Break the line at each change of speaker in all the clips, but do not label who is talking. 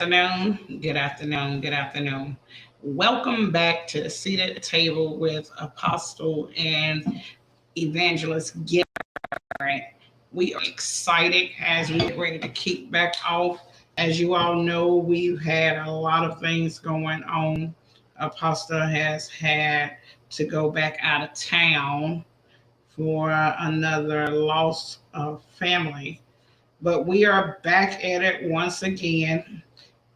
Good afternoon, good afternoon. Welcome back to the Seat at the Table with Apostle and Evangelist Garrett. We are excited as we get ready to kick back off. As you all know, we've had a lot of things going on. Apostle has had to go back out of town for another loss of family. But we are back at it once again.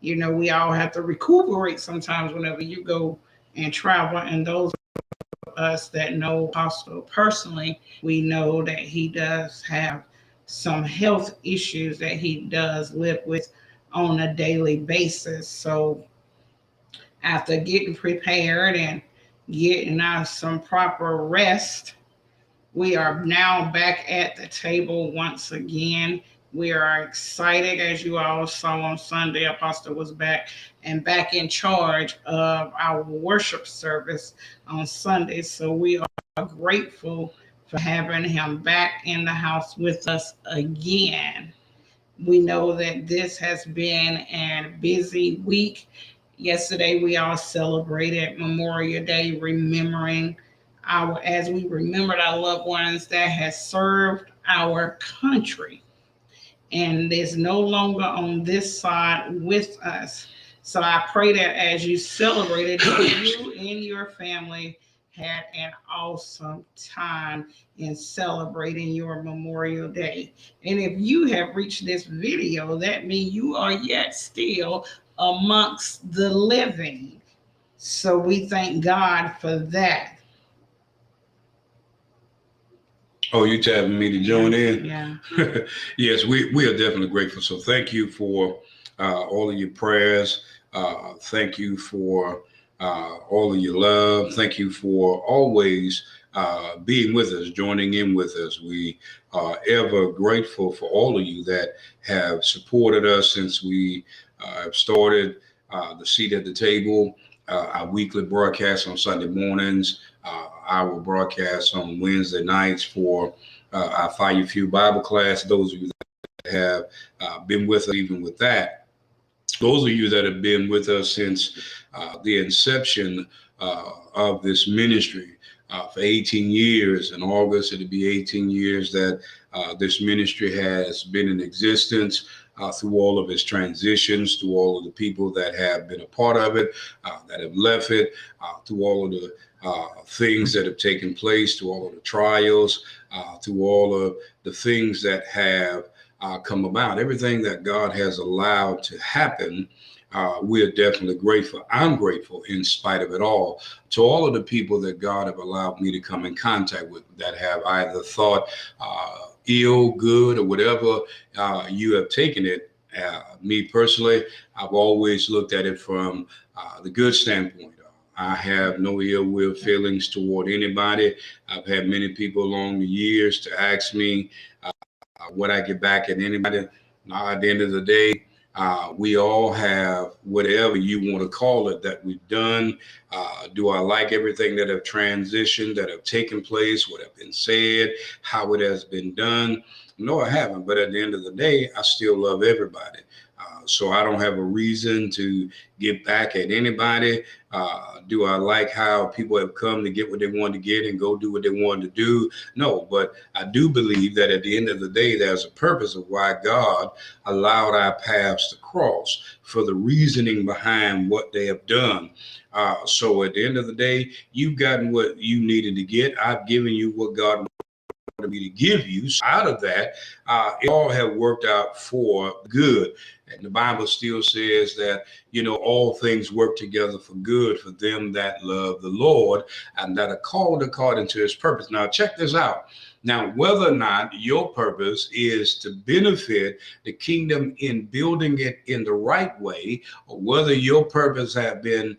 You know, we all have to recuperate sometimes whenever you go and travel. And those of us that know Apostle personally, we know that he does have some health issues that he does live with on a daily basis. So after getting prepared and getting us some proper rest, we are now back at the table once again. We are excited, as you all saw on Sunday. Apostle was back and back in charge of our worship service on Sunday. So we are grateful for having him back in the house with us again. We know that this has been a busy week. Yesterday, we all celebrated Memorial Day, remembering as we remembered our loved ones that has served our country and is no longer on this side with us. So I pray that as you celebrated, you and your family had an awesome time in celebrating your Memorial Day. And if you have reached this video, that means you are yet still amongst the living. So we thank God for that.
Oh, you tapping me to join in?
Yeah.
Yes, we are definitely grateful. So thank you for all of your prayers. Thank you for all of your love. Thank you for always being with us, joining in with us. We are ever grateful for all of you that have supported us since we have started the Seat at the Table, our weekly broadcast on Sunday mornings, our broadcast on Wednesday nights for our Fire Few Bible class. Those of you that have been with us, even with that, those of you that have been with us since the inception of this ministry for 18 years. In August, it'll be 18 years that this ministry has been in existence. Through all of its transitions, through all of the people that have been a part of it, that have left it, through all of the things that have taken place, through all of the trials, through all of the things that have come about, everything that God has allowed to happen. We're definitely grateful. I'm grateful in spite of it all to all of the people that God have allowed me to come in contact with that have either thought ill, good, or whatever you have taken it. Me personally, I've always looked at it from the good standpoint. I have no ill will feelings toward anybody. I've had many people along the years to ask me what I get back at anybody. Now, at the end of the day, we all have whatever you want to call it that we've done. Do I like everything that have transitioned, that have taken place, what have been said, how it has been done? No, I haven't. But at the end of the day, I still love everybody. So I don't have a reason to get back at anybody. Do I like how people have come to get what they wanted to get and go do what they wanted to do? No, but I do believe that at the end of the day, there's a purpose of why God allowed our paths to cross, for the reasoning behind what they have done. So at the end of the day, you've gotten what you needed to get. I've given you what God me to give you. So out of that, it all have worked out for good. And the Bible still says that, all things work together for good for them that love the Lord and that are called according to his purpose. Now, check this out. Now, whether or not your purpose is to benefit the kingdom in building it in the right way, or whether your purpose have been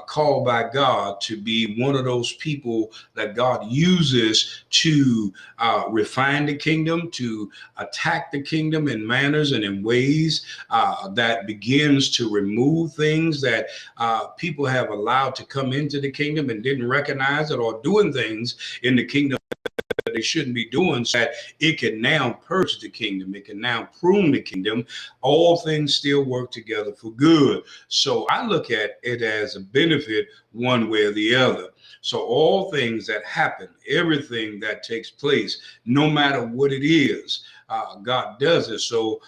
called by God to be one of those people that God uses to refine the kingdom, to attack the kingdom in manners and in ways that begins to remove things that people have allowed to come into the kingdom and didn't recognize it, or doing things in the kingdom that they shouldn't be doing, so that it can now purge the kingdom. It can now prune the kingdom. All things still work together for good. So I look at it as a benefit one way or the other. So all things that happen, everything that takes place, no matter what it is, God does it. So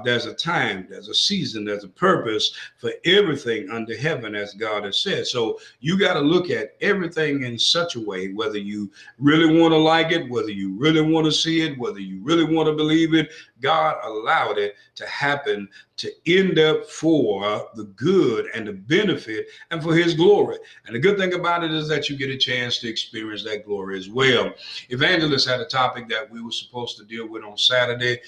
there's a time, there's a season, there's a purpose for everything under heaven, as God has said. So you got to look at everything in such a way, whether you really want to like it, whether you really want to see it, whether you really want to believe it, God allowed it to happen to end up for the good and the benefit and for his glory. And the good thing about it is that you get a chance to experience that glory as well. Evangelist had a topic that we were supposed to deal with on Saturday.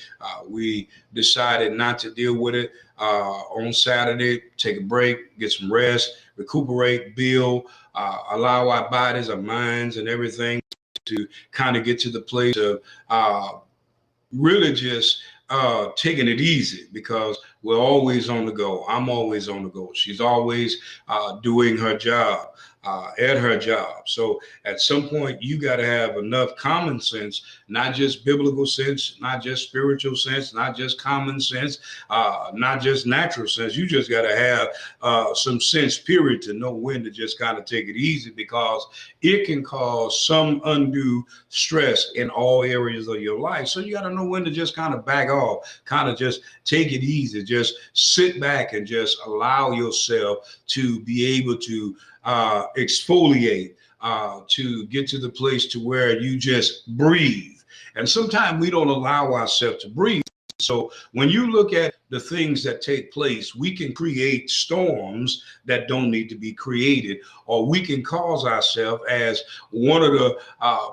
We decided not to deal with it on Saturday. Take a break, get some rest, recuperate, build, allow our bodies, our minds, and everything to kind of get to the place of really just taking it easy, because we're always on the go. I'm always on the go. She's always doing her job. At her job. So at some point, you got to have enough common sense, not just biblical sense, not just spiritual sense, not just common sense, not just natural sense. You just got to have some sense, period, to know when to just kind of take it easy, because it can cause some undue stress in all areas of your life. So you got to know when to just kind of back off, kind of just take it easy, just sit back and just allow yourself to be able to exfoliate, to get to the place to where you just breathe. And sometimes we don't allow ourselves to breathe. So when you look at the things that take place, we can create storms that don't need to be created, or we can cause ourselves, as one of the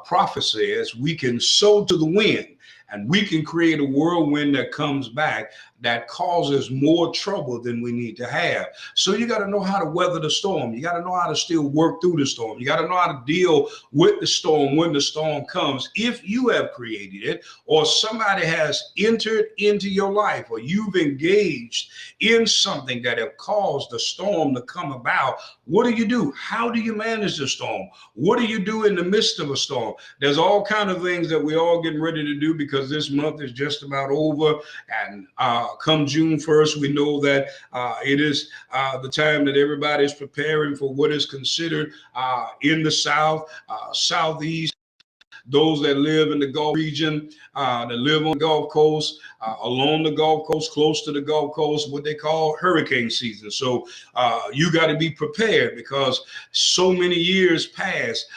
prophets says, we can sow to the wind. And we can create a whirlwind that comes back that causes more trouble than we need to have. So you got to know how to weather the storm. You got to know how to still work through the storm. You got to know how to deal with the storm when the storm comes. If you have created it, or somebody has entered into your life, or you've engaged in something that have caused the storm to come about, what do? How do you manage the storm? What do you do in the midst of a storm? There's all kinds of things that we're all getting ready to do, because this month is just about over. And come June 1st, we know that it is the time that everybody is preparing for what is considered in the South, Southeast, those that live in the Gulf region, that live on the Gulf Coast, along the Gulf Coast, close to the Gulf Coast, what they call hurricane season. So you got to be prepared, because so many years past,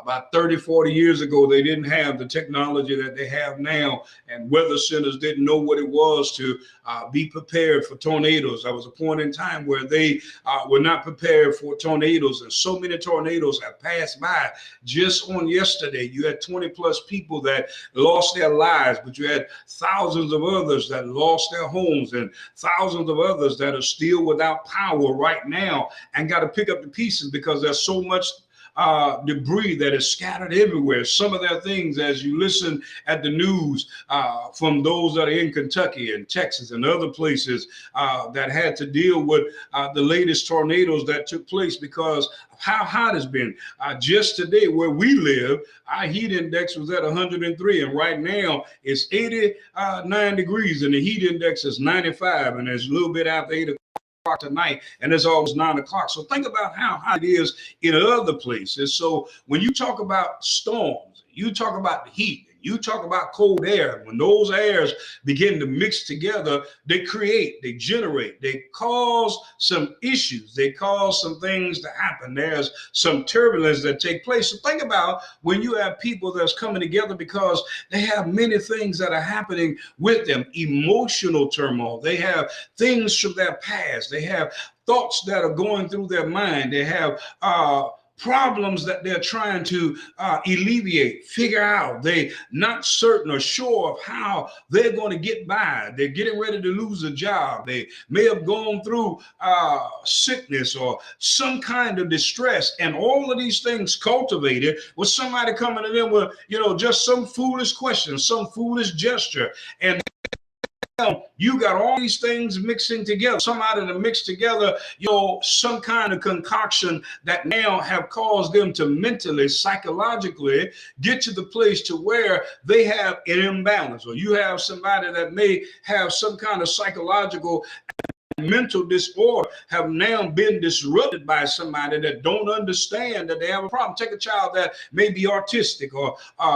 about 30, 40 years ago, they didn't have the technology that they have now, and weather centers didn't know what it was to be prepared for tornadoes. There was a point in time where they were not prepared for tornadoes, and so many tornadoes have passed by. Just on yesterday, you had 20 plus people that lost their lives, but you had thousands of others that lost their homes, and thousands of others that are still without power right now and got to pick up the pieces, because there's so much debris that is scattered everywhere. Some of their things, as you listen at the news from those that are in Kentucky and Texas and other places that had to deal with the latest tornadoes that took place, because of how hot it's been. Just today, where we live, our heat index was at 103, and right now it's 89 degrees, and the heat index is 95, and it's a little bit after 8 o'clock tonight, and it's almost 9 o'clock. So think about how hot it is in other places. So when you talk about storms, you talk about the heat, you talk about cold air. When those airs begin to mix together, they create, they generate, they cause some issues, they cause some things to happen. There's some turbulence that take place. So think about when you have people that's coming together, because they have many things that are happening with them, emotional turmoil. They have things from their past. They have thoughts that are going through their mind. They have problems that they're trying to alleviate, figure out. They're not certain or sure of how they're going to get by. They're getting ready to lose a job. They may have gone through sickness or some kind of distress, and all of these things cultivated with somebody coming to them with, just some foolish question, some foolish gesture, and you got all these things mixing together. Somebody to mix together, some kind of concoction that now have caused them to mentally, psychologically get to the place to where they have an imbalance. Or you have somebody that may have some kind of psychological mental disorder have now been disrupted by somebody that don't understand that they have a problem. Take a child that may be autistic or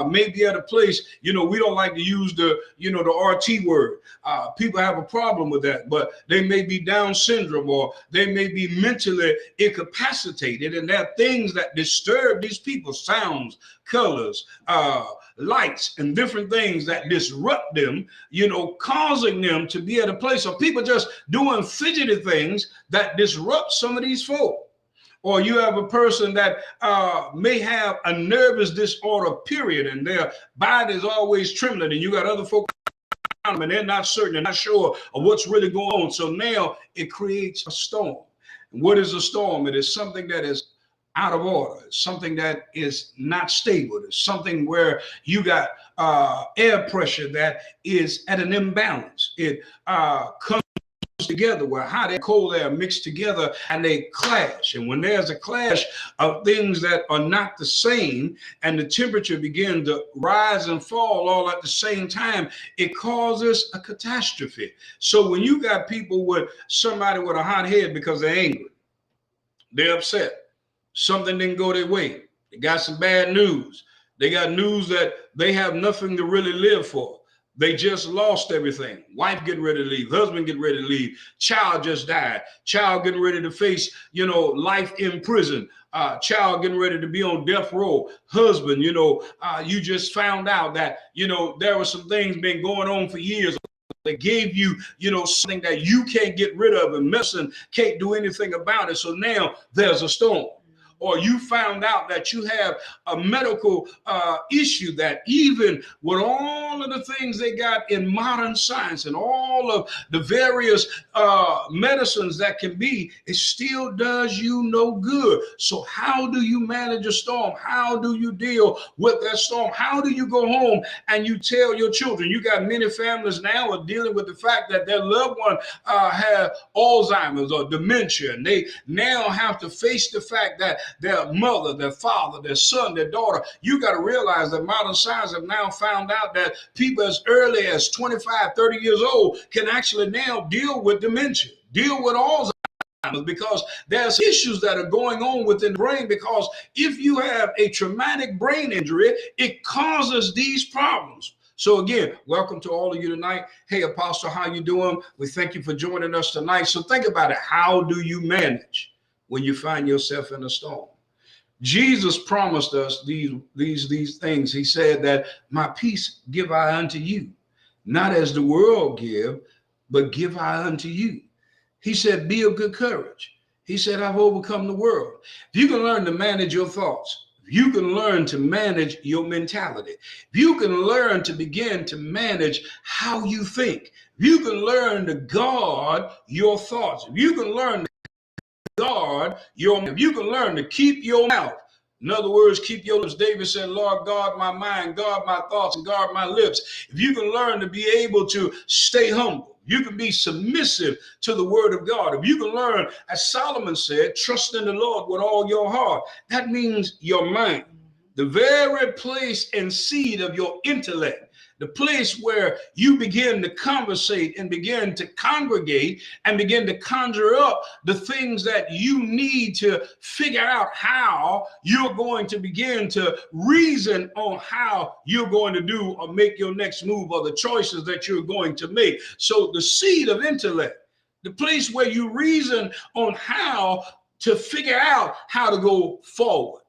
maybe at a place, we don't like to use the RT word. People have a problem with that, but they may be Down syndrome or they may be mentally incapacitated, and there are things that disturb these people, sounds, colors, lights, and different things that disrupt them, causing them to be at a place of people just doing fidgety things that disrupt some of these folk. Or you have a person that may have a nervous disorder, period, and their body is always trembling, and you got other folk around them, and they're not certain, they're not sure of what's really going on. So now it creates a storm. And what is a storm? It is something that is out of order. It's something that is not stable. It's something where you got air pressure that is at an imbalance. It comes together where hot and cold air mix together and they clash. And when there's a clash of things that are not the same and the temperature begins to rise and fall all at the same time, it causes a catastrophe. So when you got people with somebody with a hot head because they're angry, they're upset, something didn't go their way, they got some bad news, they got news that they have nothing to really live for. They just lost everything. Wife getting ready to leave, husband getting ready to leave, child just died, child getting ready to face, life in prison, child getting ready to be on death row, husband, you just found out that, there were some things been going on for years. They gave you, something that you can't get rid of, and medicine can't do anything about it. So now there's a storm. Or you found out that you have a medical issue that even with all of the things they got in modern science and all of the various medicines that can be, it still does you no good. So how do you manage a storm? How do you deal with that storm? How do you go home and you tell your children? You got many families now are dealing with the fact that their loved one has Alzheimer's or dementia, and they now have to face the fact that their mother, their father, their son, their daughter. You got to realize that modern science have now found out that people as early as 25, 30 years old can actually now deal with dementia, deal with Alzheimer's, because there's issues that are going on within the brain. Because if you have a traumatic brain injury, it causes these problems. So again, welcome to all of you tonight. Hey, Apostle, how you doing? We thank you for joining us tonight. So think about it. How do you manage when you find yourself in a storm? Jesus promised us these things. He said that my peace give I unto you, not as the world give, but give I unto you. He said, be of good courage. He said, I've overcome the world. If you can learn to manage your thoughts, if you can learn to manage your mentality, if you can learn to begin to manage how you think, if you can learn to guard your thoughts, if you can learn if you can learn to keep your mouth, in other words, keep your lips. David said, Lord, guard my mind, guard my thoughts, and guard my lips. If you can learn to be able to stay humble, you can be submissive to the word of God. If you can learn, as Solomon said, trust in the Lord with all your heart. That means your mind, the very place and seed of your intellect, the place where you begin to conversate and begin to congregate and begin to conjure up the things that you need to figure out how you're going to begin to reason on how you're going to do or make your next move or the choices that you're going to make. So the seed of intellect, the place where you reason on how to figure out how to go forward,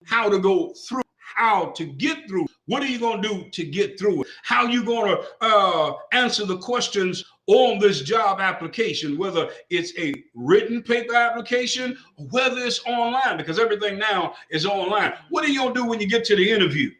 how to go through, how to get through. What are you going to do to get through it? How are you going to answer the questions on this job application, whether it's a written paper application or whether it's online, because everything now is online. What are you going to do when you get to the interview?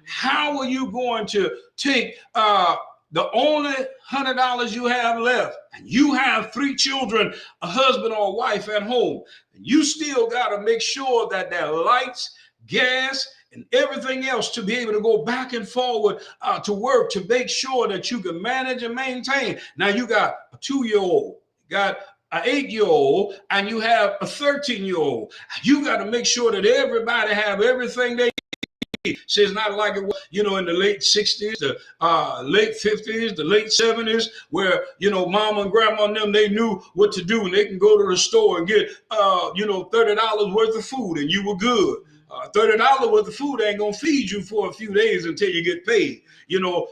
How are you going to take the only $100 you have left, and you have 3 children, a husband or a wife at home, and you still got to make sure that their lights, gas, and everything else to be able to go back and forward to work to make sure that you can manage and maintain. Now you got a 2-year-old, got an 8-year-old, and you have a 13-year-old. You got to make sure that everybody have everything they need. So it's not like it was, in the late 60s, the late 50s, the late 70s, where, mama and grandma and them, they knew what to do, and they can go to the store and get, $30 worth of food, and you were good. $30 worth of food ain't gonna feed you for a few days until you get paid.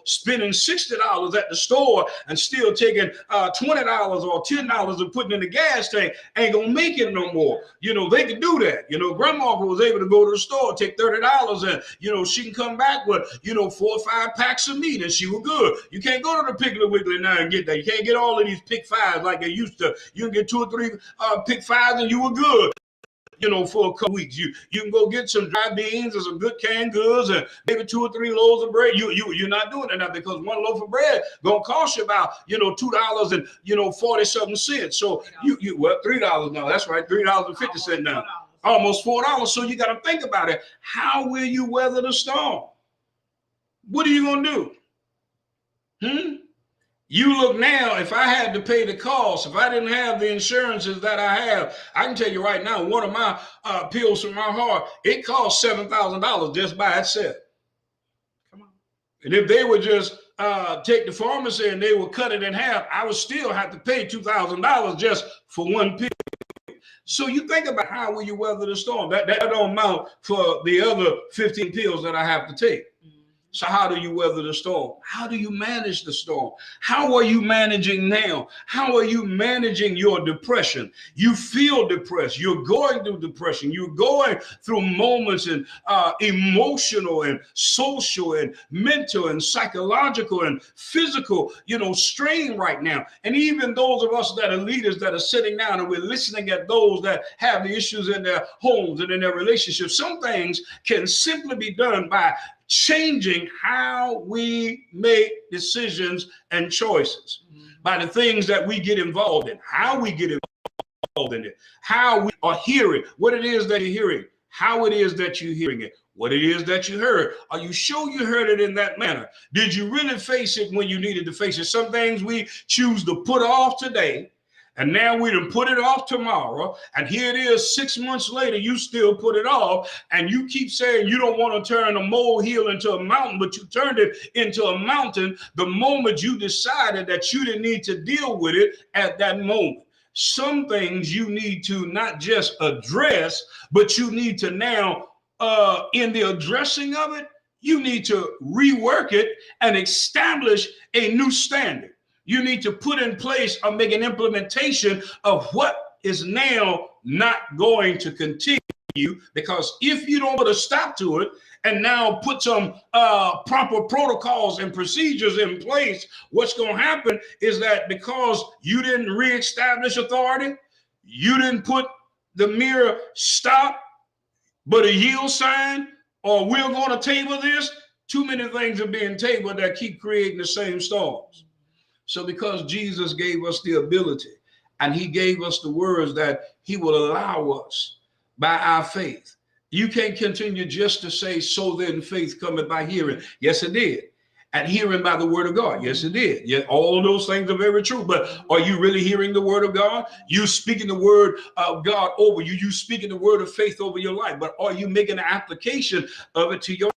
Spending $60 at the store and still taking $20 or $10 and putting in the gas tank ain't gonna make it no more. They can do that. Grandma was able to go to the store, take $30, and she can come back with 4 or 5 packs of meat, and she was good. You can't go to the Piggly Wiggly now and get that. You can't get all of these pick fives like they used to. You can get 2 or 3 pick fives and you were good. For a couple weeks, you can go get some dry beans or some good canned goods and maybe 2 or 3 loaves of bread. You're not doing it now, because one loaf of bread gonna cost you about $2 and 40-something cents. So $3 now. That's right, $3.50 now, almost $4. So you got to think about it. How will you weather the storm? What are you gonna do? You look now, if I had to pay the cost, if I didn't have the insurances that I have, I can tell you right now, one of my pills from my heart, it cost $7,000 just by itself. Come on. And if they would just take the pharmacy and they would cut it in half, I would still have to pay $2,000 just for one pill. So you think about how will you weather the storm? That don't amount for the other 15 pills that I have to take. So how do you weather the storm? How do you manage the storm? How are you managing now? How are you managing your depression? You feel depressed. You're going through depression. You're going through moments and emotional and social and mental and psychological and physical, strain right now. And even those of us that are leaders that are sitting down and we're listening at those that have the issues in their homes and in their relationships, some things can simply be done by changing how we make decisions and choices, by the things that we get involved in, how we get involved in it, how we are hearing, what it is that you're hearing, how it is that you're hearing it, what it is that you heard. Are you sure you heard it in that manner? Did you really face it when you needed to face it? Some things we choose to put off today, and now we done put it off tomorrow. And here it is 6 months later, you still put it off. And you keep saying you don't want to turn a molehill into a mountain, but you turned it into a mountain the moment you decided that you didn't need to deal with it at that moment. Some things you need to not just address, but you need to now, in the addressing of it, you need to rework it and establish a new standard. You need to put in place or make an implementation of what is now not going to continue, because if you don't put a stop to it and now put some proper protocols and procedures in place, what's going to happen is that because you didn't reestablish authority, you didn't put the mere stop, but a yield sign, or we're going to table this, too many things are being tabled that keep creating the same storms. So because Jesus gave us the ability and he gave us the words that he will allow us by our faith, you can't continue just to say, so then faith cometh by hearing. Yes, it did. And hearing by the word of God. Yes, it did. Yeah, all of those things are very true. But are you really hearing the word of God? You speaking the word of God over you. You speaking the word of faith over your life. But are you making an application of it to your life?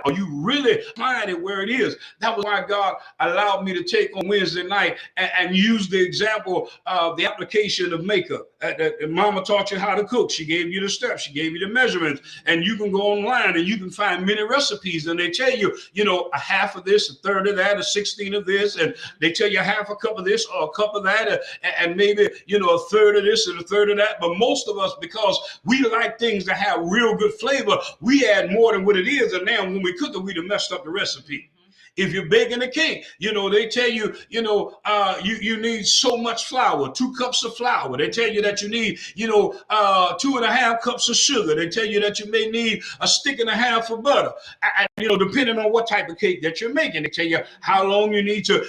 Are you really applying it where it is? That was why God allowed me to take on Wednesday night and use the example of the application of makeup. Mama taught you how to cook. She gave you the steps. She gave you the measurements. And you can go online and you can find many recipes. And they tell you, a half of this, a third of that, a 16 of this. And they tell you half a cup of this or a cup of that. And maybe, a third of this and a third of that. But most of us, because we like things that have real good flavor, we add more than what it is. And now when we cook it, we done messed up the recipe. If you're baking a cake, they tell you, you need so much flour, 2 cups of flour. They tell you that you need, 2.5 cups of sugar. They tell you that you may need a stick and a half of butter. Depending on what type of cake that you're making. They tell you how long you need to,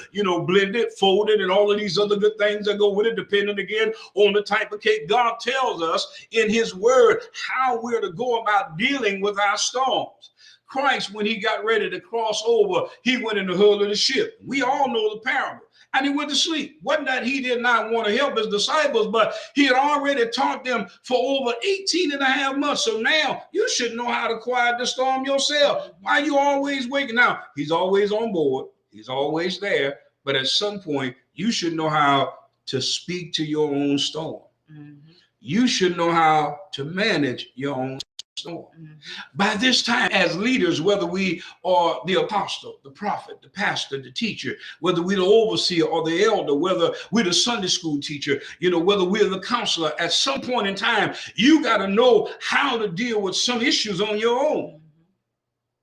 blend it, fold it, and all of these other good things that go with it, depending again on the type of cake. God tells us in his word how we're to go about dealing with our storms. Christ, when he got ready to cross over, he went in the hull of the ship. We all know the parable. And he went to sleep. Wasn't that he did not want to help his disciples, but he had already taught them for over 18 and a half months. So now you should know how to quiet the storm yourself. Why are you always waking? Now, he's always on board. He's always there. But at some point, you should know how to speak to your own storm. Mm-hmm. You should know how to manage your own storm. Mm-hmm. By this time, as leaders, whether we are the apostle, the prophet, the pastor, the teacher, whether we're the overseer or the elder, whether we're the Sunday school teacher, whether we're the counselor, at some point in time, you got to know how to deal with some issues on your own.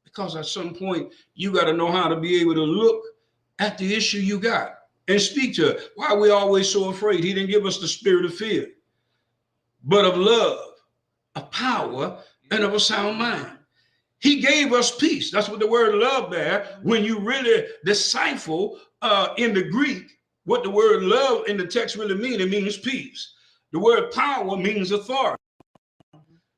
Because at some point, you got to know how to be able to look at the issue you got and speak to it. Why are we always so afraid? He didn't give us the spirit of fear, but of love, of power, and of a sound mind. He gave us peace. That's what the word love there, when you really decipher in the Greek, what the word love in the text really means, it means peace. The word power means authority.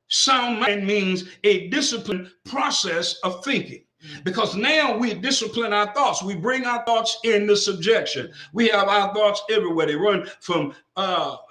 Sound mind means a disciplined process of thinking. Because now we discipline our thoughts. We bring our thoughts into subjection. We have our thoughts everywhere. They run from,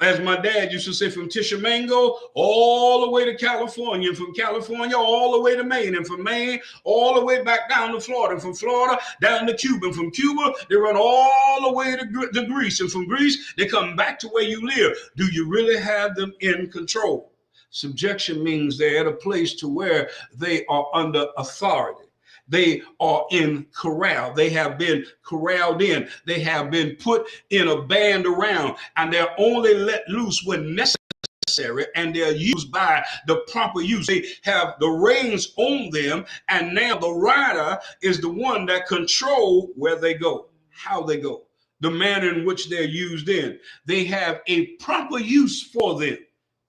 as my dad used to say, from Tishomingo all the way to California, and from California all the way to Maine, and from Maine all the way back down to Florida, and from Florida down to Cuba, and from Cuba they run all the way to Greece, and from Greece they come back to where you live. Do you really have them in control? Subjection means they're at a place to where they are under authority. They are in corral. They have been corralled in. They have been put in a band around, and they're only let loose when necessary, and they're used by the proper use. They have the reins on them, and now the rider is the one that controls where they go, how they go, the manner in which they're used in. They have a proper use for them.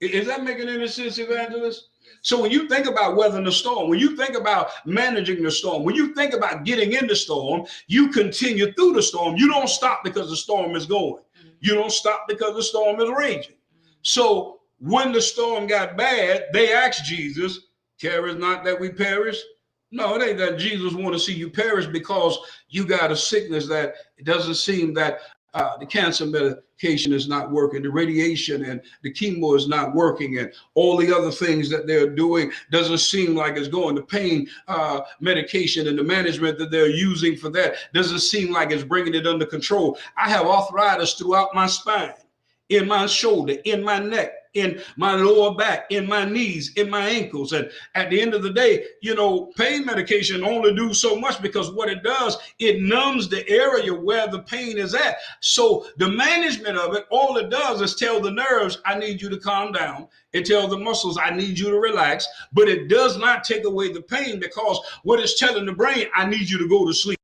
Is that making any sense, Evangelist? So when you think about weathering the storm, when you think about managing the storm, when you think about getting in the storm, you continue through the storm. You don't stop because the storm is going. You don't stop because the storm is raging. So when the storm got bad, they asked Jesus, "Carest not that we perish?" No, it ain't that Jesus want to see you perish because you got a sickness that it doesn't seem that the cancer medication is not working, the radiation and the chemo is not working, and all the other things that they're doing doesn't seem like it's going. The pain medication and the management that they're using for that doesn't seem like it's bringing it under control. I have arthritis throughout my spine, in my shoulder, in my neck, in my lower back, in my knees, in my ankles. And at the end of the day, pain medication only do so much, because what it does, it numbs the area where the pain is at. So the management of it, all it does is tell the nerves, I need you to calm down. It tells the muscles, I need you to relax. But it does not take away the pain, because what it's telling the brain, I need you to go to sleep.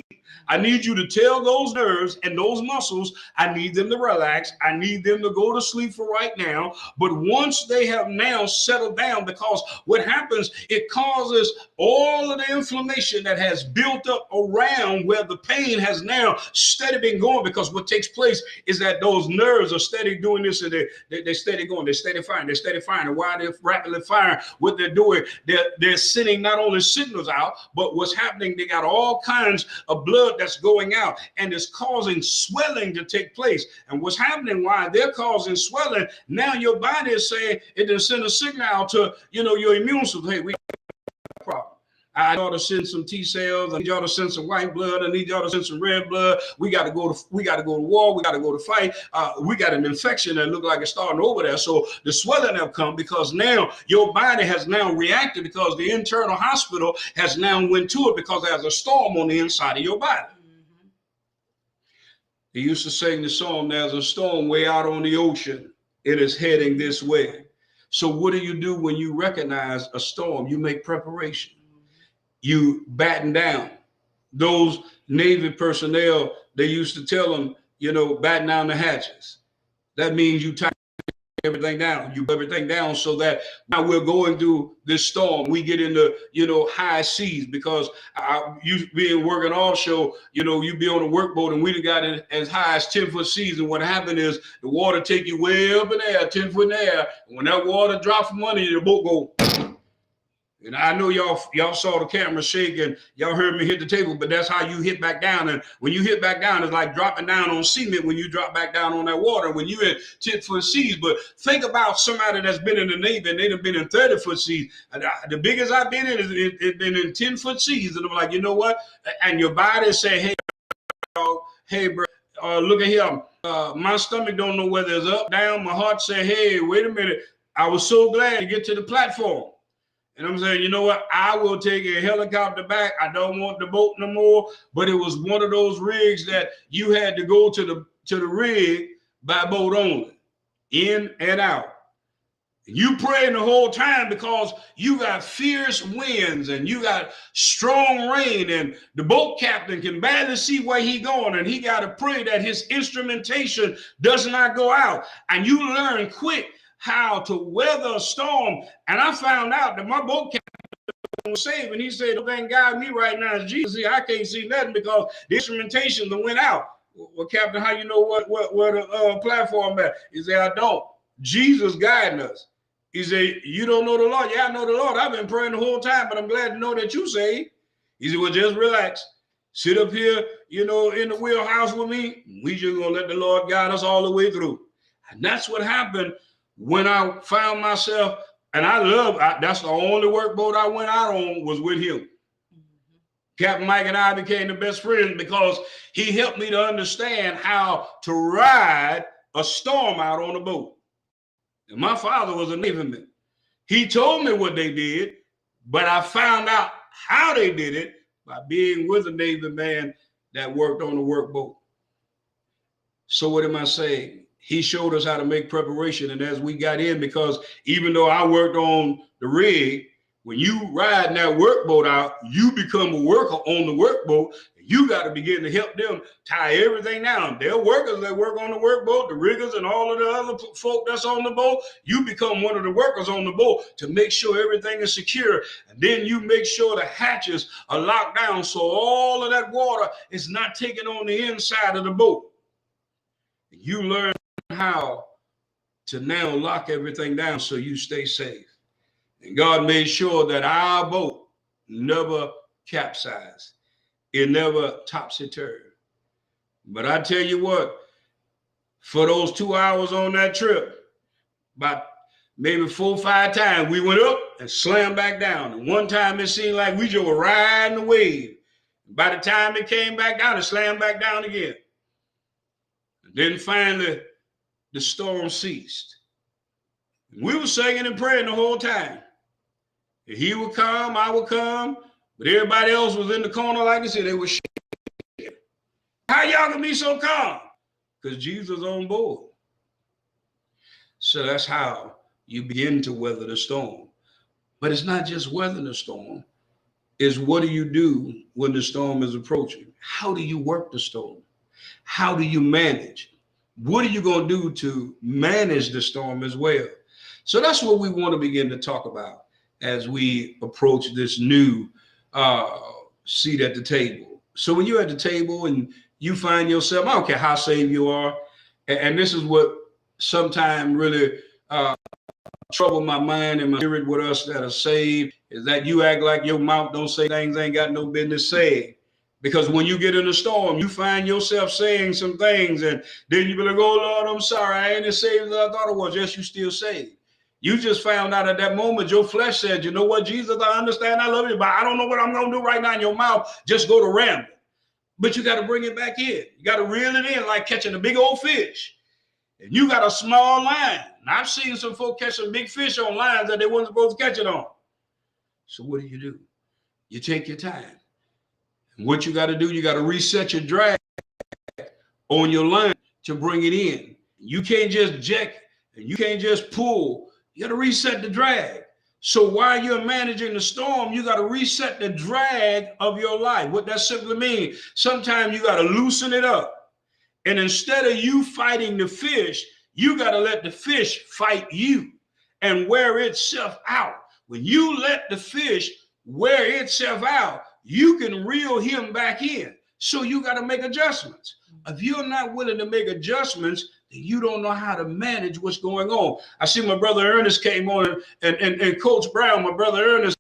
I need you to tell those nerves and those muscles, I need them to relax. I need them to go to sleep for right now. But once they have now settled down, because what happens, it causes all of the inflammation that has built up around where the pain has now steady been going, because what takes place is that those nerves are steady doing this, and they're steady going, they're steady firing. And while they're rapidly firing, what they're doing, they're sending not only signals out, but what's happening, they got all kinds of blood that's going out, and it's causing swelling to take place. And what's happening, why they're causing swelling, now your body is saying, it will send a signal out to your immune system. Hey, we got a problem. I need y'all to send some T cells. I need y'all to send some white blood. I need y'all to send some red blood. We got to go to war. We got to go to fight. We got an infection that look like it's starting over there. So the swelling have come, because now your body has now reacted, because the internal hospital has now went to it, because there's a storm on the inside of your body. Mm-hmm. They used to sing the song, there's a storm way out on the ocean. It is heading this way. So what do when you recognize a storm? You make preparation. You batten down those Navy personnel, they used to tell them, batten down the hatches. That means you tighten everything down. You everything down so that now we're going through this storm, we get into, high seas, because you being working offshore, you be on a workboat and we got it as high as 10-foot seas. And what happened is the water take you way up in the air, 10 foot in the air. And when that water drops from under you, the boat go. And I know y'all saw the camera shake and y'all heard me hit the table, but that's how you hit back down. And when you hit back down, it's like dropping down on cement when you drop back down on that water when you at 10-foot seas. But think about somebody that's been in the Navy and they've been in 30-foot seas. And the biggest I've been in is been in 10-foot seas. And I'm like, you know what? And your body say, hey, dog, hey, bro, look at him. My stomach don't know whether it's up, down. My heart say, hey, wait a minute. I was so glad to get to the platform. And I'm saying, you know what? I will take a helicopter back. I don't want the boat no more. But it was one of those rigs that you had to go to the rig by boat only, in and out. You praying the whole time because you got fierce winds and you got strong rain, and the boat captain can barely see where he going, and he got to pray that his instrumentation does not go out. And you learn quick how to weather a storm. And I found out that my boat captain was saved, and he said, "The thing guide me right now is Jesus. See, I can't see nothing because the instrumentation that went out." Well, Captain, how you know what the platform at? He said, "I don't. Jesus guiding us." He said, "You don't know the Lord?" "Yeah, I know the Lord. I've been praying the whole time, but I'm glad to know that you saved." He said, "Well, just relax. Sit up here, in the wheelhouse with me. We just gonna let the Lord guide us all the way through." And that's what happened when I found myself, and that's the only workboat I went out on was with him. Mm-hmm. Captain Mike and I became the best friends because he helped me to understand how to ride a storm out on a boat. And my father was a Navyman. He told me what they did, but I found out how they did it by being with a Navy man that worked on the workboat. So what am I saying? He showed us how to make preparation. And as we got in, because even though I worked on the rig, when you ride that workboat out, you become a worker on the workboat. You got to begin to help them tie everything down. They're workers that work on the workboat, the riggers and all of the other folk that's on the boat. You become one of the workers on the boat to make sure everything is secure. And then you make sure the hatches are locked down so all of that water is not taken on the inside of the boat. You learn how to now lock everything down so you stay safe. And God made sure that our boat never capsized. It never topsy-turvy. But I tell you what, for those 2 hours on that trip, about maybe 4 or 5 times, we went up and slammed back down. And one time it seemed like we just were riding the wave. By the time it came back down, it slammed back down again. And then finally, the storm ceased. We were singing and praying the whole time. He would come, I would come, but everybody else was in the corner, like I said, they were shaking. How y'all can be so calm? Because Jesus on board. So that's how you begin to weather the storm. But it's not just weathering the storm. It's what do you do when the storm is approaching? How do you work the storm? How do you manage? What are you going to do to manage the storm as well? So that's what we want to begin to talk about as we approach this new seat at the table. So when you're at the table and you find yourself, I don't care how saved you are, and this is what sometimes really trouble my mind and my spirit with us that are saved, is that you act like your mouth don't say things ain't got no business saying. Because when you get in a storm, you find yourself saying some things, and then you be like, "Oh Lord, I'm sorry, I ain't as saved as I thought I was." Yes, you still saved. You just found out at that moment, your flesh said, "You know what, Jesus, I understand, I love you, but I don't know what I'm going to do right now." In your mouth, just go to rambling. But you got to bring it back in. You got to reel it in like catching a big old fish. And you got a small line. And I've seen some folk catch some big fish on lines that they weren't supposed to catch it on. So what do? You take your time. What you got to do, you got to reset your drag on your line to bring it in. You can't just jack and you can't just pull. You got to reset the drag So while you're managing the storm, you got to reset the drag of your life. What that simply means, sometimes you got to loosen it up. And instead of you fighting the fish, you got to let the fish fight you and wear itself out. When you let the fish wear itself out, you can reel him back in. So you got to make adjustments. If you're not willing to make adjustments, then you don't know how to manage what's going on. I see my brother Ernest came on, and Coach Brown, my brother Ernest,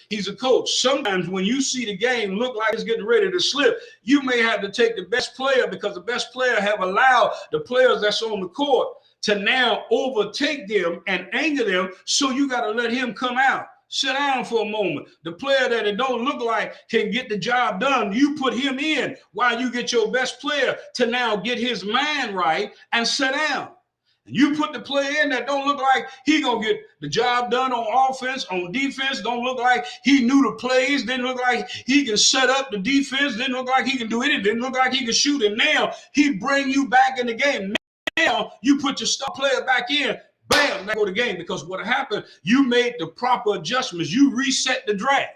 he's a coach. Sometimes when you see the game look like it's getting ready to slip, you may have to take the best player, because the best player have allowed the players that's on the court to now overtake them and anger them. So you got to let him come out. Sit down for a moment. The player that it don't look like can get the job done, you put him in while you get your best player to now get his mind right and sit down. And you put the player in that don't look like he gonna get the job done on offense, on defense, don't look like he knew the plays, didn't look like he can set up the defense, didn't look like he can do anything, didn't look like he can shoot, and now he bring you back in the game. Now you put your star player back in, bam, now go to the game, because what happened, you made the proper adjustments. You reset the drag.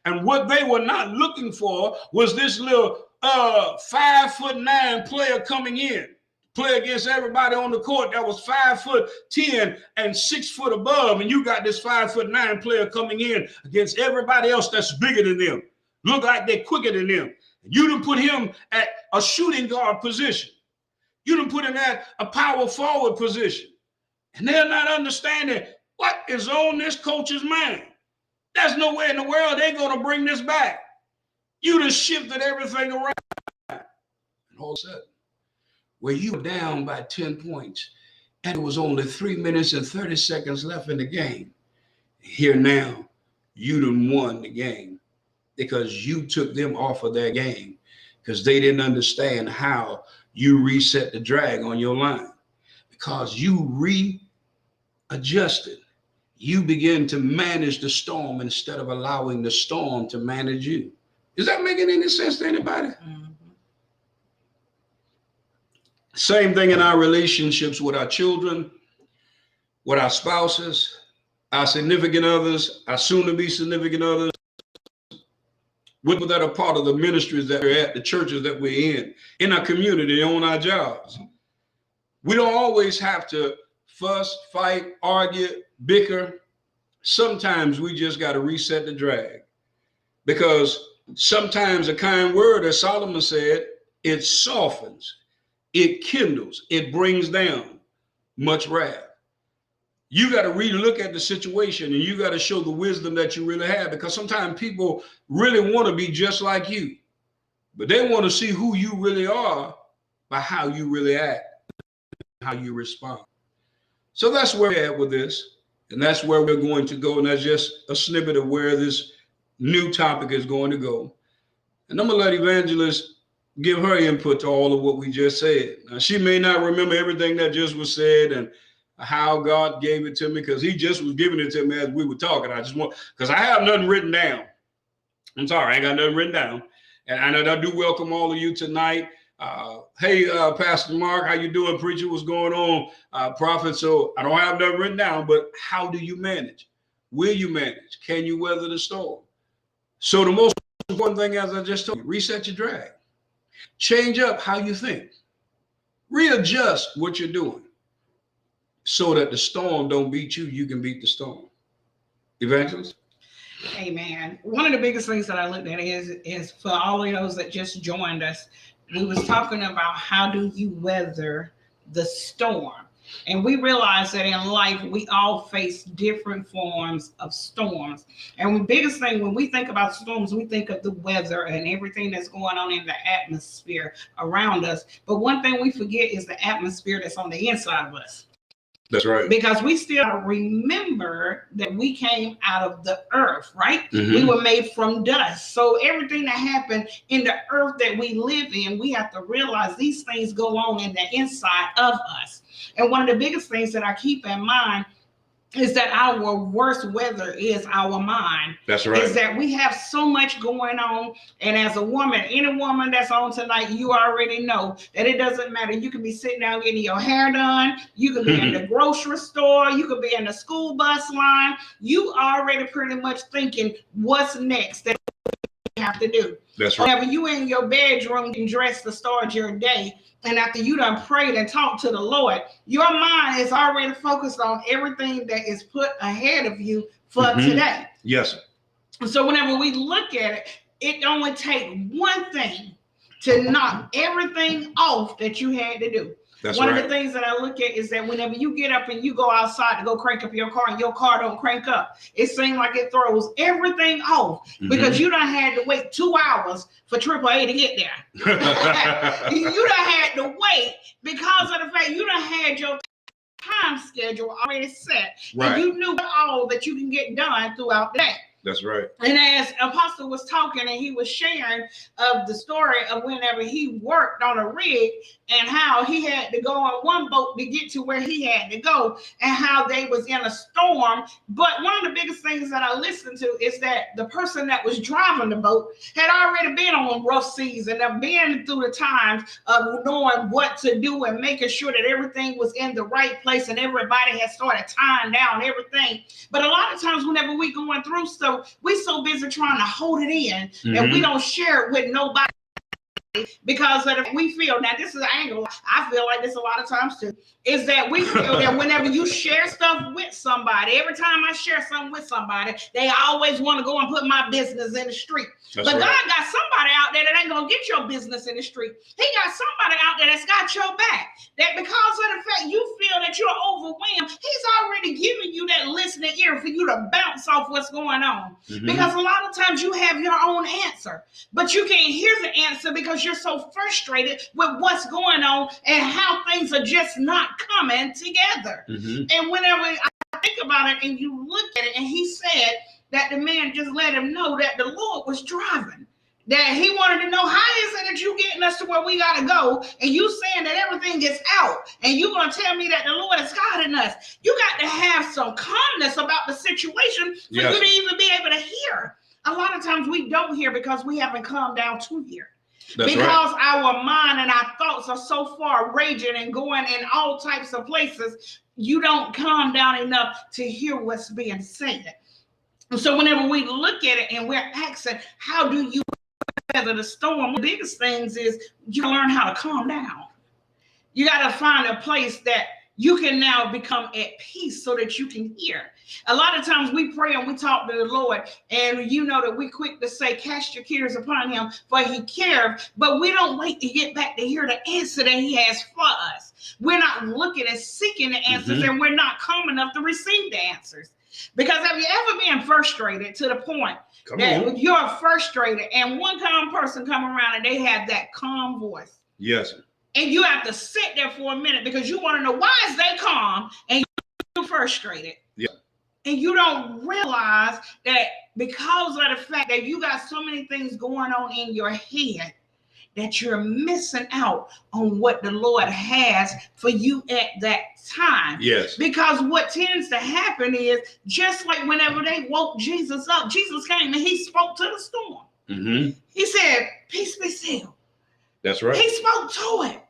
And what they were not looking for was this little 5'9" player coming in, play against everybody on the court that was 5'10" and 6 foot above. And you got this 5'9" player coming in against everybody else that's bigger than them, look like they're quicker than them. You done put him at a shooting guard position. You done put him at a power forward position. And they're not understanding what is on this coach's mind. There's no way in the world they're going to bring this back. You done shifted everything around. And all of a sudden, where you were down by 10 points, and it was only 3 minutes and 30 seconds left in the game, here now, you done won the game because you took them off of their game, because they didn't understand how you reset the drag on your line. Because you readjusted, you begin to manage the storm instead of allowing the storm to manage you. Is that making any sense to anybody? Mm-hmm. Same thing in our relationships with our children, with our spouses, our significant others, our soon-to-be significant others, people that are part of the ministries that we're at, the churches that we're in our community, on our jobs. We don't always have to fuss, fight, argue, bicker. Sometimes we just got to reset the drag, because sometimes a kind word, as Solomon said, it softens, it kindles, it brings down much wrath. You got to relook at the situation, and you got to show the wisdom that you really have, because sometimes people really want to be just like you, but they want to see who you really are by how you really act, how you respond. So that's where we're at with this, and that's where we're going to go, and that's just a snippet of where this new topic is going to go. And I'm going to let Evangelist give her input to all of what we just said. Now, she may not remember everything that just was said and how God gave it to me, because he just was giving it to me as we were talking. I just want, because I have nothing written down. I'm sorry, I ain't got nothing written down. And I do welcome all of you tonight. Hey, Pastor Mark, how you doing? Preacher, what's going on? Prophet, so I don't have nothing written down, but how do you manage? Will you manage? Can you weather the storm? So the most important thing, as I just told you, reset your drag. Change up how you think. Readjust what you're doing so that the storm don't beat you, you can beat the storm. Evangelist?
Amen. One of the biggest things that I looked at is for all of those that just joined us, we was talking about how do you weather the storm. And we realize that in life, we all face different forms of storms. And the biggest thing, when we think about storms, we think of the weather and everything that's going on in the atmosphere around us. But one thing we forget is the atmosphere that's on the inside of us.
That's right.
Because we still remember that we came out of the earth, right?
Mm-hmm.
We were made from dust. So everything that happened in the earth that we live in, we have to realize these things go on in the inside of us. And one of the biggest things that I keep in mind is that our worst weather is our mind.
That's right.
Is that we have so much going on. And as a woman, any woman that's on tonight, you already know that it doesn't matter. You can be sitting down getting your hair done. You can be in the grocery store. You could be in the school bus line. You already pretty much thinking what's next that you have to do.
That's right.
Whenever you in your bedroom and dressed to start your day, and after you done prayed and talked to the Lord, your mind is already focused on everything that is put ahead of you for today.
Yes.
So whenever we look at it, it only takes one thing to knock everything off that you had to do.
That's
One
right.
of the things that I look at is that whenever you get up and you go outside to go crank up your car and your car don't crank up, it seems like it throws everything off because you done had to wait 2 hours for AAA to get there. You done had to wait because of the fact you done had your time schedule already set.
Right.
And you knew all that you can get done throughout the day.
That's right.
And as Apostle was talking and he was sharing of the story of whenever he worked on a rig and how he had to go on one boat to get to where he had to go and how they was in a storm. But one of the biggest things that I listened to is that the person that was driving the boat had already been on rough seas and have been through the times of knowing what to do and making sure that everything was in the right place and everybody had started tying down everything. But a lot of times whenever we going through stuff, we so busy trying to hold it in that we don't share it with nobody because of we feel, now this is an angle, I feel like this a lot of times too, is that we feel that whenever you share stuff with somebody, every time I share something with somebody, they always want to go and put my business in the street.
That's
but
right.
God got somebody out there that ain't going to get your business in the street. He got somebody out there that's got your back. That because of the fact you feel that you're overwhelmed, he's already giving you that listening ear for you to bounce off what's going on. Because a lot of times you have your own answer, but you can't hear the answer because you're so frustrated with what's going on and how things are just not coming together. And whenever I think about it and you look at it, and he said that the man just let him know that the Lord was driving, that he wanted to know, how is it that you getting us to where we got to go and you saying that everything is out and you going to tell me that the Lord is guiding us? You got to have some calmness about the situation for you to even be able to hear. A lot of times we don't hear because we haven't calmed down to hear. That's because our mind and our thoughts are so far raging and going in all types of places, you don't calm down enough to hear what's being said. So whenever we look at it and we're asking, how do you weather the storm? One of the biggest things is you learn how to calm down. You got to find a place that you can now become at peace so that you can hear. A lot of times we pray and we talk to the Lord, and you know that we quick to say, cast your cares upon him, for he cares, but we don't wait to get back to hear the answer that he has for us. We're not looking and seeking the answers, and we're not calm enough to receive the answers. Because have you ever been frustrated to the point that you're frustrated and one calm person come around and they have that calm voice?
Yes.
And you have to sit there for a minute because you want to know, why is they calm and you're frustrated?
Yeah.
And you don't realize that because of the fact that you got so many things going on in your head that you're missing out on what the Lord has for you at that time.
Yes.
Because what tends to happen is, just like whenever they woke Jesus up, Jesus came and he spoke to the storm. He said, peace be still.
That's right.
He spoke to it.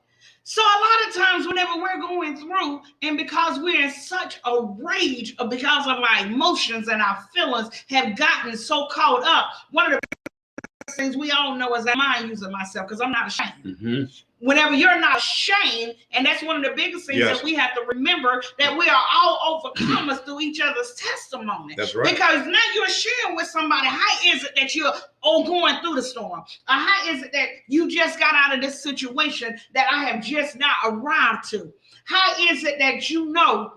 So a lot of times whenever we're going through, and because we're in such a rage because of our emotions and our feelings have gotten so caught up, one of the things we all know is that I'm using myself because I'm not ashamed. Whenever you're not ashamed, and that's one of the biggest things that we have to remember, that we are all overcomers through each other's testimony.
That's right.
Because now you're sharing with somebody, how is it that you're going through the storm? Or how is it that you just got out of this situation that I have just now arrived to? How is it that you know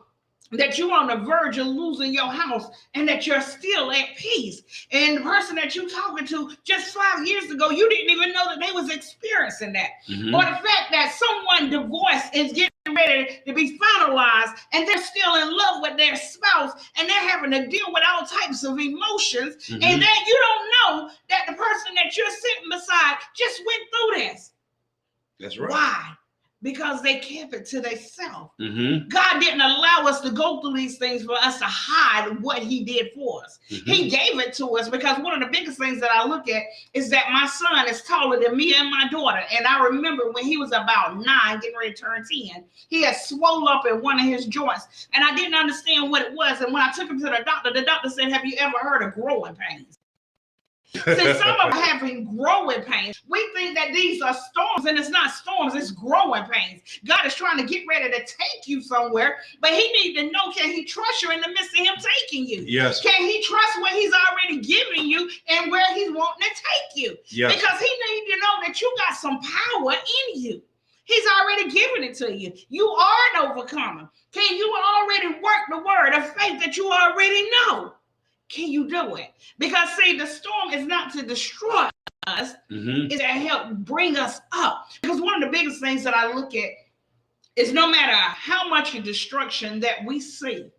that you're on the verge of losing your house and that you're still at peace? And the person that you're talking to just 5 years ago, you didn't even know that they was experiencing that. Or the fact that someone divorced is getting ready to be finalized and they're still in love with their spouse and they're having to deal with all types of emotions. And then you don't know that the person that you're sitting beside just went through this.
That's right.
Why? because they kept it to themselves.
Mm-hmm.
God didn't allow us to go through these things for us to hide what he did for us.
Mm-hmm.
He gave it to us because one of the biggest things that I look at is that my son is taller than me and my daughter. And I remember when he was about 9, getting ready to turn 10, he had swollen up in one of his joints. And I didn't understand what it was. And when I took him to the doctor said, have you ever heard of growing pains? Since some of us are having growing pains, we think that these are storms, and it's not storms, it's growing pains. God is trying to get ready to take you somewhere, but he needs to know, can he trust you in the midst of him taking you?
Yes.
Can he trust what he's already giving you and where he's wanting to take you?
Yes.
Because he needs to know that you got some power in you. He's already given it to you. You are an overcomer. Can you already work the word of faith that you already know? Can you do it? Because see, the storm is not to destroy us,
Mm-hmm.
it's to help bring us up. Because one of the biggest things that I look at is no matter how much of destruction that we see,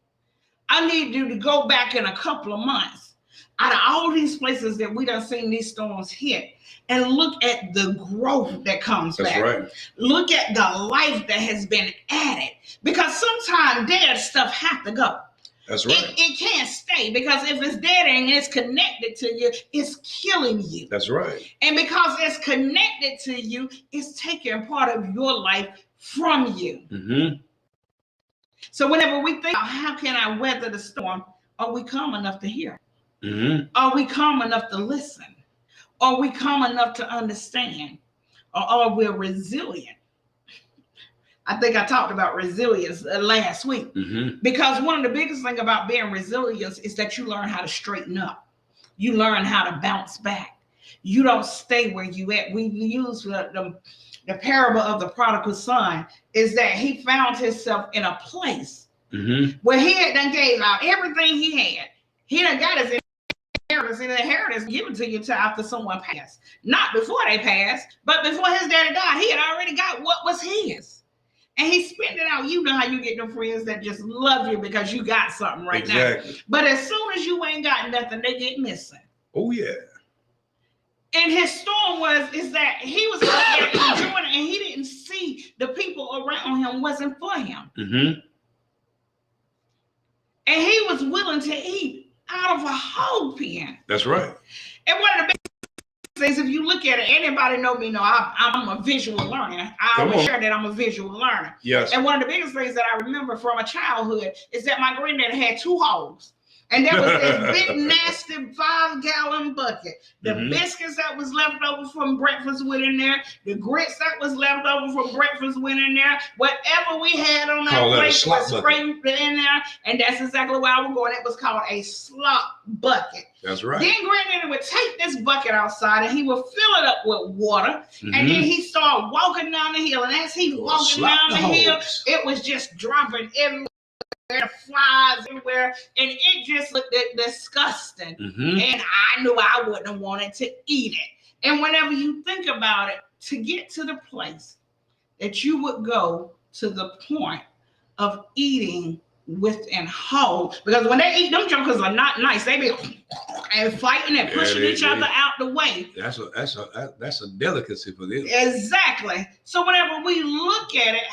I need you to go back in a couple of months out of all these places that we done seen these storms hit and look at the growth that comes
That's
back.
right.
Look at the life that has been added. Because sometimes dead stuff have to go.
That's right.
It can't stay, because if it's dead and it's connected to you, it's killing you.
That's right.
And because it's connected to you, it's taking part of your life from you.
Mm-hmm.
So whenever we think, how can I weather the storm? Are we calm enough to hear?
Mm-hmm.
Are we calm enough to listen? Are we calm enough to understand? Or are we resilient? I think I talked about resilience last week.
Mm-hmm.
Because one of the biggest things about being resilient is that you learn how to straighten up. You learn how to bounce back. You don't stay where you at. We use the parable of the prodigal son, is that he found himself in a place
Mm-hmm.
where he had done gave out everything he had. He done got his inheritance, and the inheritance given to you after someone passed. Not before they passed, but before his daddy died, he had already got what was his. And he spent it out. You know how you get them friends that just love you because you got something right
Exactly.
now. But as soon as you ain't got nothing, they get missing.
Oh yeah.
And his storm is that he was out there enjoying it, and he didn't see the people around him wasn't for him.
Mm-hmm.
And he was willing to eat out of a hog pen.
That's right.
And one of the things, if you look at it, anybody know me know I'm a visual learner. I always share that I'm a visual learner.
Yes.
And one of the biggest things that I remember from a childhood is that my granddad had 2 hogs. And there was this big, nasty 5-gallon bucket. The biscuits that was left over from breakfast went in there. The grits that was left over from breakfast went in there. Whatever we had on our plate was scraped in there. And that's exactly where I was going. It was called a slop bucket.
That's right.
Then Granddaddy would take this bucket outside and he would fill it up with water. And then he started walking down the hill. And as he was walking down the hill, it was just dropping everywhere. There flies everywhere, and it just looked disgusting. And I knew I wouldn't have wanted to eat it. And whenever you think about it, to get to the place that you would go to the point of eating within whole, because when they eat, them jokers are not nice. They be and fighting and pushing each other out the way.
That's a delicacy for them.
Exactly. So whenever we look at it,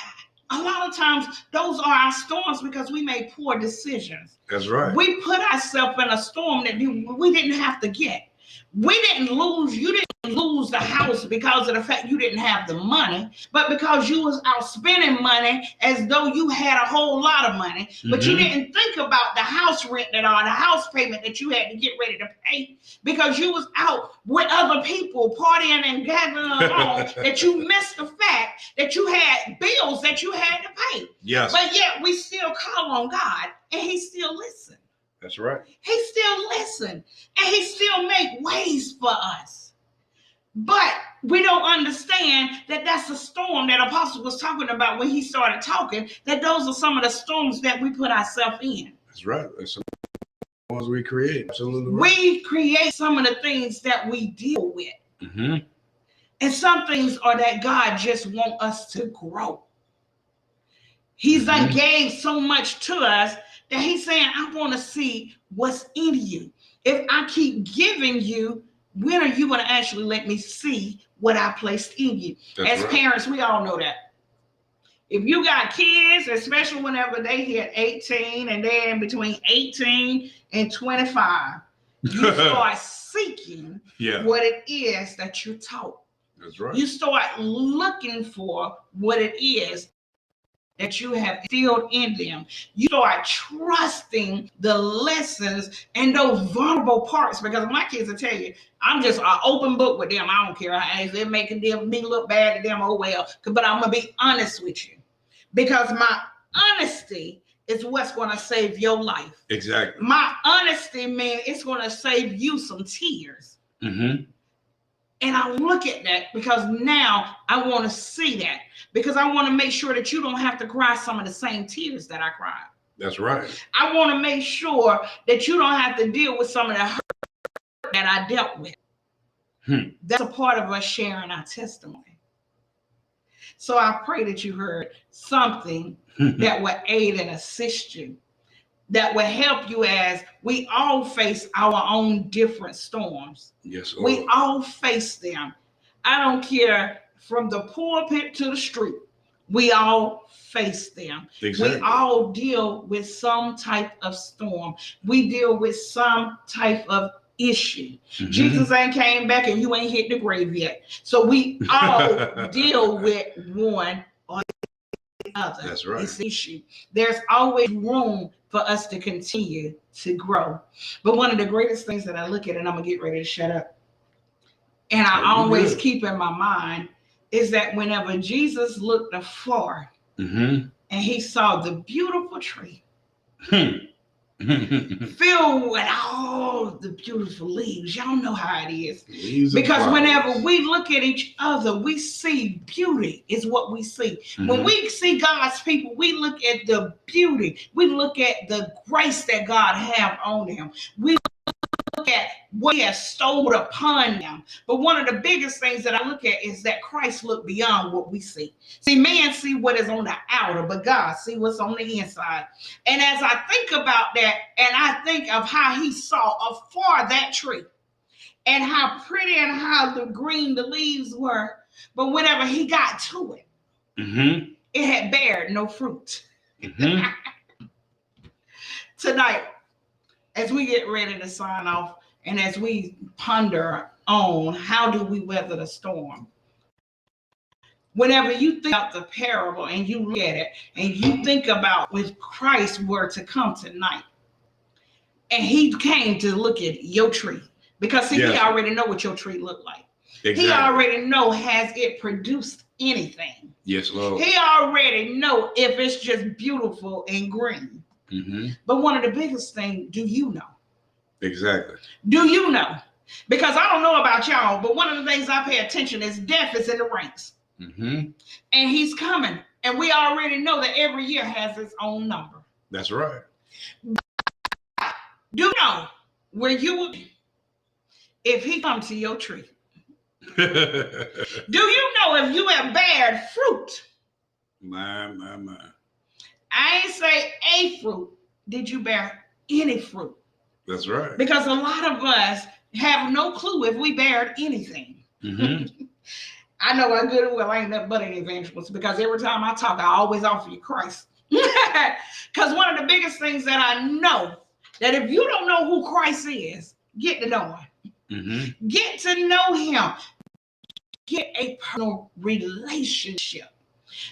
a lot of times those are our storms because we made poor decisions.
That's right.
We put ourselves in a storm that we didn't have to get. We didn't lose. You didn't lose the house because of the fact you didn't have the money, but because you was out spending money as though you had a whole lot of money, but you didn't think about the house rent or the house payment that you had to get ready to pay because you was out with other people partying and gathering along that you missed the fact that you had bills that you had to pay.
Yes.
But yet we still call on God and he still listens.
That's right.
He still listens and he still make ways for us. But we don't understand that that's the storm that Apostle was talking about when he started talking, that those are some of the storms that we put ourselves in.
That's right. That's some ones we create. Absolutely right.
We create some of the things that we deal with. And some things are that God just wants us to grow. He's done gave so much to us that he's saying, I want to see what's in you. If I keep giving you, when are you going to actually let me see what I placed in you?
That's
As
right.
parents, we all know that. If you got kids, especially whenever they hit 18 and they're in between 18 and 25, you start seeking what it is that you taught.
That's right.
You start looking for what it is that you have instilled in them. You start trusting the lessons and those vulnerable parts, because my kids will tell you, I'm just an open book with them. I don't care if they're making me look bad to them, oh well, but I'm going to be honest with you, because my honesty is what's going to save your life.
Exactly.
My honesty, man, it's going to save you some tears.
Mm-hmm.
And I look at that because now I want to see that, because I want to make sure that you don't have to cry some of the same tears that I cried.
That's right.
I want to make sure that you don't have to deal with some of the hurt that I dealt with. That's a part of us sharing our testimony. So I pray that you heard something that will aid and assist you, that will help you, as we all face our own different storms.
Yes, Lord.
We all face them. I don't care, from the pulpit to the street, we all face them.
Exactly.
We all deal with some type of storm. We deal with some type of issue. Mm-hmm. Jesus ain't came back and you ain't hit the grave yet. So we all deal with one or the other.
That's right.
This issue. There's always room for us to continue to grow. But one of the greatest things that I look at, and I'm gonna get ready to shut up, and I always keep in my mind, is that whenever Jesus looked afar and he saw the beautiful tree filled with all the beautiful leaves, y'all know how it is. Because whenever we look at each other, we see beauty is what we see. When we see God's people, we look at the beauty. We look at the grace that God have on them. We look at what he has stowed upon them. But one of the biggest things that I look at is that Christ looked beyond what we see. See, man see what is on the outer, but God see what's on the inside. And as I think about that, and I think of how he saw afar that tree and how pretty and how the green the leaves were, but whenever he got to it, it had bared no fruit. Tonight, as we get ready to sign off, and as we ponder on how do we weather the storm, whenever you think about the parable and you look at it and you think about if Christ were to come tonight and he came to look at your tree, because see, he already know what your tree looked like. Exactly. He already know, has it produced anything? Yes, Lord. He already know if it's just beautiful and green. But one of the biggest things, do you know? Exactly. Do you know? Because I don't know about y'all, but one of the things I pay attention is death is in the ranks. And he's coming. And we already know that every year has its own number. That's right. Do you know where you would be if he comes to your tree? Do you know if you have bared fruit? My. I ain't say a fruit. Did you bear any fruit? That's right. Because a lot of us have no clue if we bared anything. I know I good and well I ain't nothing but an evangelist, because every time I talk, I always offer you Christ. Because one of the biggest things that I know, that if you don't know who Christ is, get to know him. Get to know him. Get a personal relationship.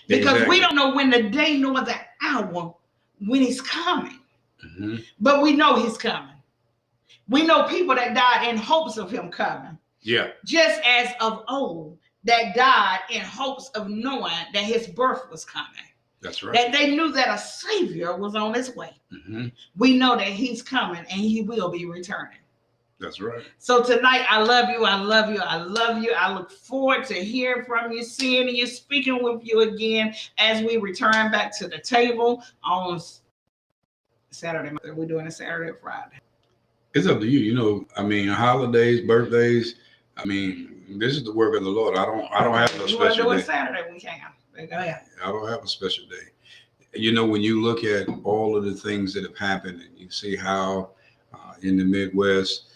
Because we don't know when the day nor the hour when he's coming. But we know he's coming. We know people that died in hopes of him coming. Yeah. Just as of old, that died in hopes of knowing that his birth was coming. That's right. That they knew that a savior was on his way. We know that he's coming and he will be returning. That's right. So tonight, I love you. I love you. I love you. I look forward to hearing from you, seeing you, speaking with you again as we return back to the table on Saturday. We're doing a Saturday or Friday.
It's up to you. You know, I mean, holidays, birthdays. I mean, this is the work of the Lord. I don't have no special day. You want to do it Saturday? We can. Go ahead. I don't have a special day. You know, when you look at all of the things that have happened, and you see how in the Midwest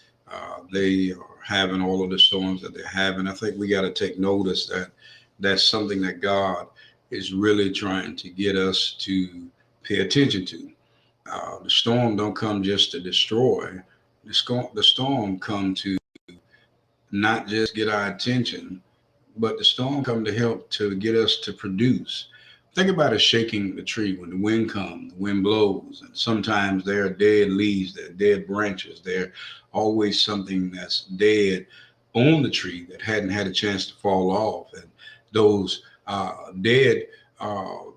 they are having all of the storms that they're having, I think we got to take notice that that's something that God is really trying to get us to pay attention to. The storm don't come just to destroy. The storm come to not just get our attention, but the storm come to help to get us to produce. Think about it shaking the tree when the wind comes, the wind blows, and sometimes there are dead leaves, there are dead branches, there always something that's dead on the tree that hadn't had a chance to fall off. And those dead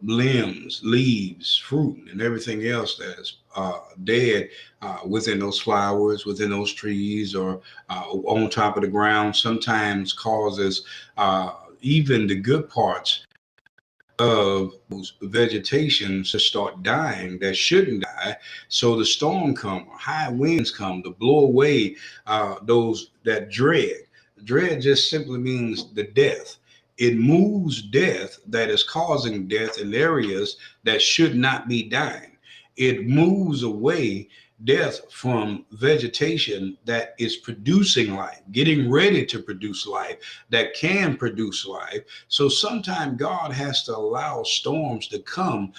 limbs, leaves, fruit, and everything else that is dead within those flowers, within those trees, or on top of the ground, sometimes causes even the good parts of those vegetation to start dying that shouldn't die. So the storm come, high winds come to blow away those that dread. Dread just simply means the death. It moves death that is causing death in areas that should not be dying. It moves away death from vegetation that is producing life, getting ready to produce life, that can produce life. So sometimes God has to allow storms to come,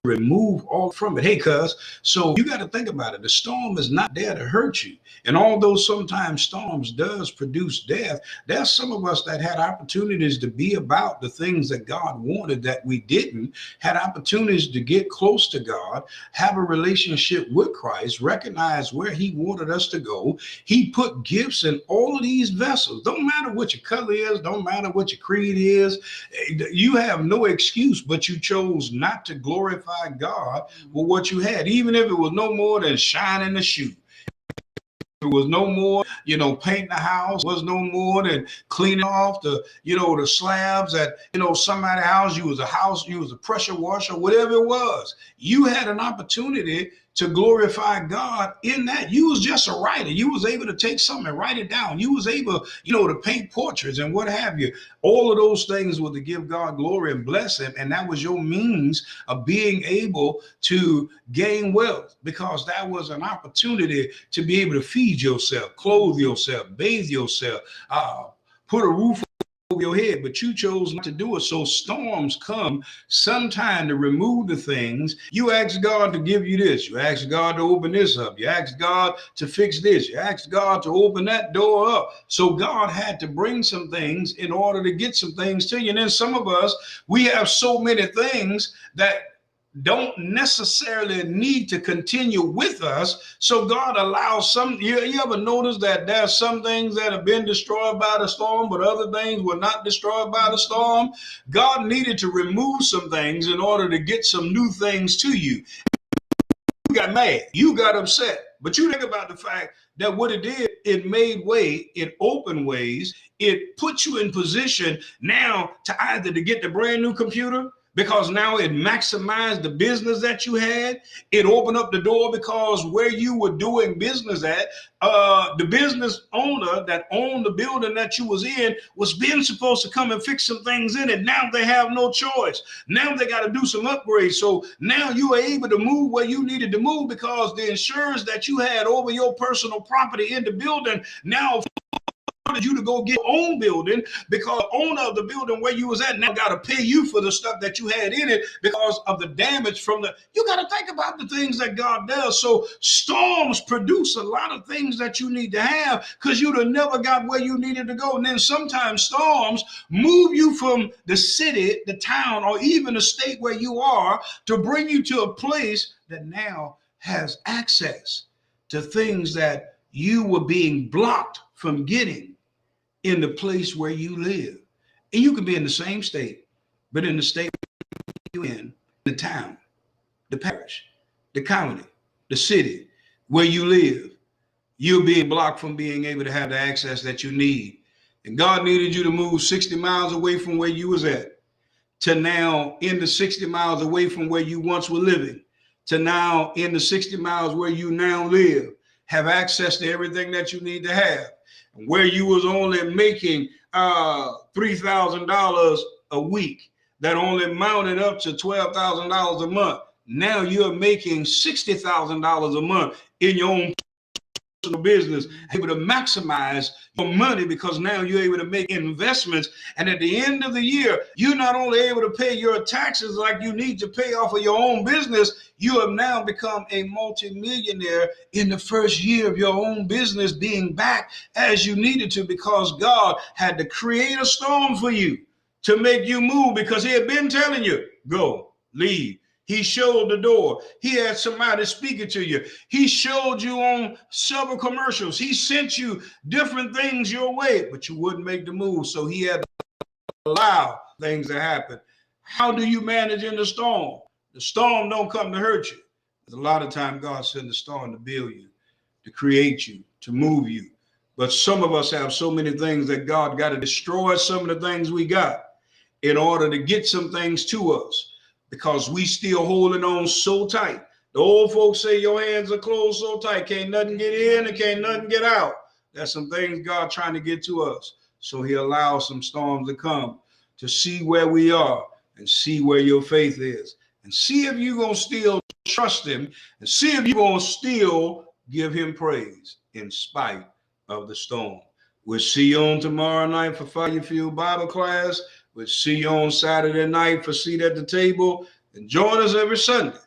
remove all from it. Hey, cuz, so you got to think about it. The storm is not there to hurt you. And although sometimes storms does produce death, there's some of us that had opportunities to be about the things that God wanted that we didn't, had opportunities to get close to God, have a relationship with Christ, recognize where he wanted us to go. He put gifts in all of these vessels. Don't matter what your color is, don't matter what your creed is. You have no excuse, but you chose not to glorify God with what you had, even if it was no more than shining the shoe. It was no more, painting the house, was no more than cleaning off the slabs at, somebody's house. You was a pressure washer, whatever it was. You had an opportunity to glorify God in that. You was just a writer. You was able to take something and write it down. You was able, to paint portraits and what have you. All of those things were to give God glory and bless him. And that was your means of being able to gain wealth, because that was an opportunity to be able to feed yourself, clothe yourself, bathe yourself, put a roof over your head, but you chose not to do it. So storms come sometime to remove the things. You ask God to give you this. You ask God to open this up. You ask God to fix this. You ask God to open that door up. So God had to bring some things in order to get some things to you. And then some of us, we have so many things that don't necessarily need to continue with us. So God allows some. You ever notice that there's some things that have been destroyed by the storm, but other things were not destroyed by the storm? God needed to remove some things in order to get some new things to you. You got mad, you got upset, but you think about the fact that what it did, it made way, it opened ways, it put you in position now to either to get the brand new computer, because now it maximized the business that you had. It opened up the door because where you were doing business at, the business owner that owned the building that you was in was being supposed to come and fix some things in it. Now they have no choice. Now they got to do some upgrades. So now you are able to move where you needed to move, because the insurance that you had over your personal property in the building now you to go get your own building, because the owner of the building where you was at now got to pay you for the stuff that you had in it because of the damage from you got to think about the things that God does. So storms produce a lot of things that you need to have, because you'd have never got where you needed to go. And then sometimes storms move you from the city, the town, or even the state where you are to bring you to a place that now has access to things that you were being blocked from getting in the place where you live. And you can be in the same state, but in the state you're in, the town, the parish, the county, the city where you live, you're being blocked from being able to have the access that you need. And God needed you to move 60 miles away from where you was at, to now in the 60 miles away from where you once were living, to now in the 60 miles where you now live, have access to everything that you need to have. Where you was only making $3,000 a week, that only mounted up to $12,000 a month. Now you're making $60,000 a month in your own personal business, able to maximize your money because now you're able to make investments. And at the end of the year, you're not only able to pay your taxes like you need to pay off of your own business, you have now become a multimillionaire in the first year of your own business being back as you needed to, because God had to create a storm for you to make you move, because he had been telling you, go, leave. He showed the door. He had somebody speaking to you. He showed you on several commercials. He sent you different things your way, but you wouldn't make the move. So he had to allow things to happen. How do you manage in the storm? The storm don't come to hurt you. There's a lot of time God sends the storm to build you, to create you, to move you. But some of us have so many things that God got to destroy some of the things we got in order to get some things to us, because we still holding on so tight. The old folks say your hands are closed so tight, can't nothing get in and can't nothing get out. There's some things God trying to get to us. So he allows some storms to come to see where we are and see where your faith is, and see if you're going to still trust him, and see if you're going to still give him praise in spite of the storm. We'll see you on tomorrow night for Fire Fuel Bible class. We'll see you on Saturday night for Seat at the Table. And join us every Sunday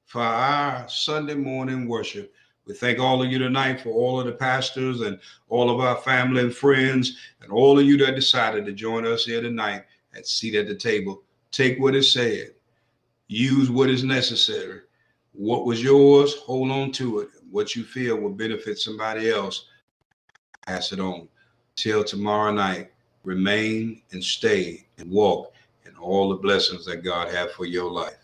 for our Sunday morning worship. We thank all of you tonight, for all of the pastors and all of our family and friends, and all of you that decided to join us here tonight at Seat at the Table. Take what is said. Use what is necessary. What was yours, hold on to it. What you feel will benefit somebody else, pass it on. Till tomorrow night, remain and stay and walk in all the blessings that God has for your life.